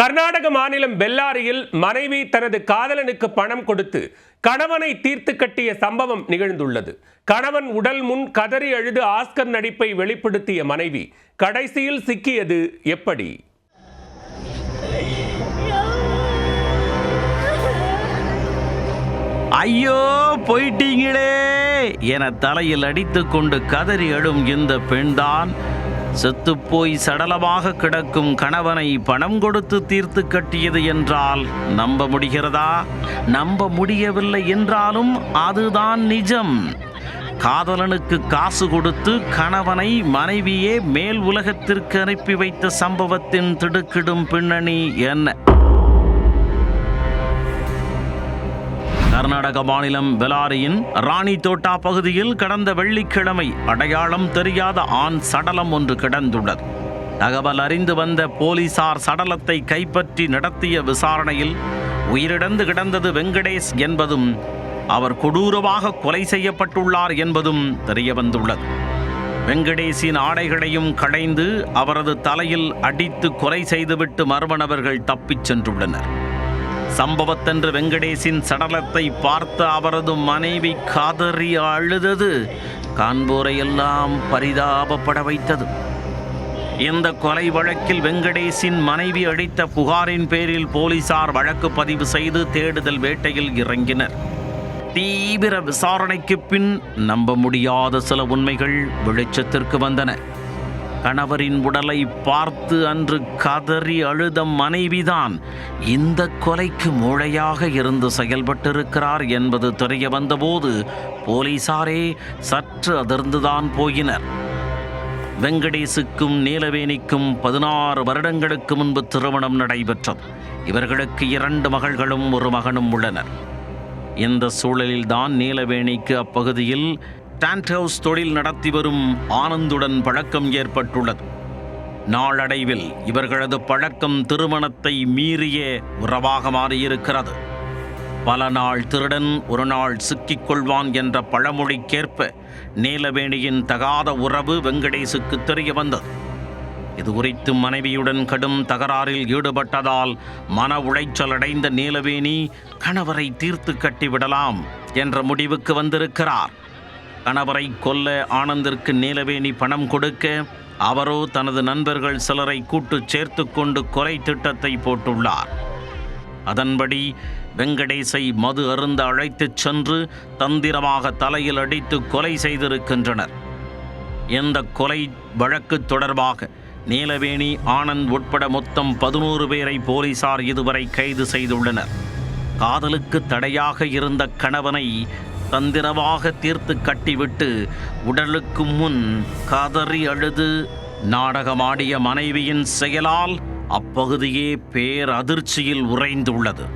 கர்நாடக மாநிலம் பெல்லாரியில் மனைவி தனது காதலனுக்கு பணம் கொடுத்து கணவனை தீர்த்து கட்டிய சம்பவம் நிகழ்ந்துள்ளது. கணவன் உடல் முன் கதறி அழுது ஆஸ்கர் நடிப்பை வெளிப்படுத்திய மனைவி கடைசியில் சிக்கியது எப்படி? ஐயோ போயிட்டீங்களே என தலையில் அடித்துக் கொண்டு கதறி அழும் இந்த பெண்தான் செத்துப்போய் சடலமாக கிடக்கும் கணவனை பணம் கொடுத்து தீர்த்து கட்டியது என்றால் நம்ப முடிகிறதா? நம்ப முடியவில்லை என்றாலும் அதுதான் நிஜம். காதலனுக்கு காசு கொடுத்து கணவனை மனைவியே மேல் உலகத்திற்கு அனுப்பி வைத்த சம்பவத்தின் திடுக்கிடும் பின்னணி என்ன? கர்நாடக மாநிலம் பெல்லாரியின் ராணி தோட்டா பகுதியில் கடந்த வெள்ளிக்கிழமை அடையாளம் தெரியாத ஆண் சடலம் ஒன்று கிடந்துள்ளது. தகவல் அறிந்து வந்த போலீசார் சடலத்தை கைப்பற்றி நடத்திய விசாரணையில் உயிரிழந்து கிடந்தது வெங்கடேஷ் என்பதும் அவர் கொடூரமாக கொலை செய்யப்பட்டுள்ளார் என்பதும் தெரியவந்துள்ளது. வெங்கடேஷின் ஆடைகளையும் களைந்து அவரது தலையில் அடித்து கொலை செய்துவிட்டு மர்ம நபர்கள் தப்பிச் சென்றுள்ளனர். சம்பவத்தன்று வெங்கடேஷின் சடலத்தை பார்த்த அவரது மனைவி காதறி அழுதது காண்போரையெல்லாம் பரிதாபப்பட வைத்தது. இந்த கொலை வழக்கில் வெங்கடேஷின் மனைவி அளித்த புகாரின் பேரில் போலீசார் வழக்கு பதிவு செய்து தேடுதல் வேட்டையில் இறங்கினர். தீவிர விசாரணைக்கு பின் நம்ப முடியாத சில உண்மைகள் வெளிச்சத்திற்கு வந்தன. கணவரின் உடலை பார்த்து அன்று கதறி அழுத மனைவிதான் இந்த கொலைக்கு மூளையாக இருந்து செயல்பட்டிருக்கிறார் என்பது தெரிய வந்தபோது போலீசாரே சற்று அதிர்ந்துதான் போயினர். வெங்கடேஷுக்கும் நீலவேணிக்கும் 16 வருடங்களுக்கு முன்பு திருமணம் நடைபெற்றது. இவர்களுக்கு 2 மகள்களும் 1 மகனும் உள்ளனர். இந்த சூழலில்தான் நீலவேணிக்கு அப்பகுதியில் டென்ட் ஹவுஸ் தொழில் நடத்தி வரும் ஆனந்துடன் பழக்கம் ஏற்பட்டுள்ளது. நாளடைவில் இவர்களது பழக்கம் திருமணத்தை மீறிய உறவாக மாறியிருக்கிறது. பல நாள் திருடன் ஒரு நாள் சிக்கிக்கொள்வான் என்ற பழமொழிக்கேற்ப நீலவேணியின் தகாத உறவு வெங்கடேஷுக்கு தெரிய வந்தது. இது குறித்து மனைவியுடன் கடும் தகராறில் ஈடுபட்டதால் மன உளைச்சல் அடைந்த நீலவேணி கணவரை தீர்த்து கட்டிவிடலாம் என்ற முடிவுக்கு வந்திருக்கிறார். கணவரை கொல்ல ஆனந்திற்கு நீலவேணி பணம் கொடுக்க அவரோ தனது நண்பர்கள் சிலரை கூட்டு சேர்த்து கொண்டு கொலை திட்டத்தை போட்டுள்ளார். அதன்படி வெங்கடேஷை மது அருந்த அழைத்துச் சென்று தந்திரமாக தலையில் அடித்து கொலை செய்திருக்கின்றனர். இந்த கொலை வழக்கு தொடர்பாக நீலவேணி, ஆனந்த் உட்பட மொத்தம் 11 பேரை போலீசார் இதுவரை கைது செய்துள்ளனர். காதலுக்கு தடையாக இருந்த கணவனை தந்திரமாக தீர்த்து கட்டிவிட்டு உடலுக்கு முன் கதறி அழுது நாடகமாடிய மனைவியின் செயலால் அப்பகுதியே பேரதிர்ச்சியில் உறைந்துள்ளது.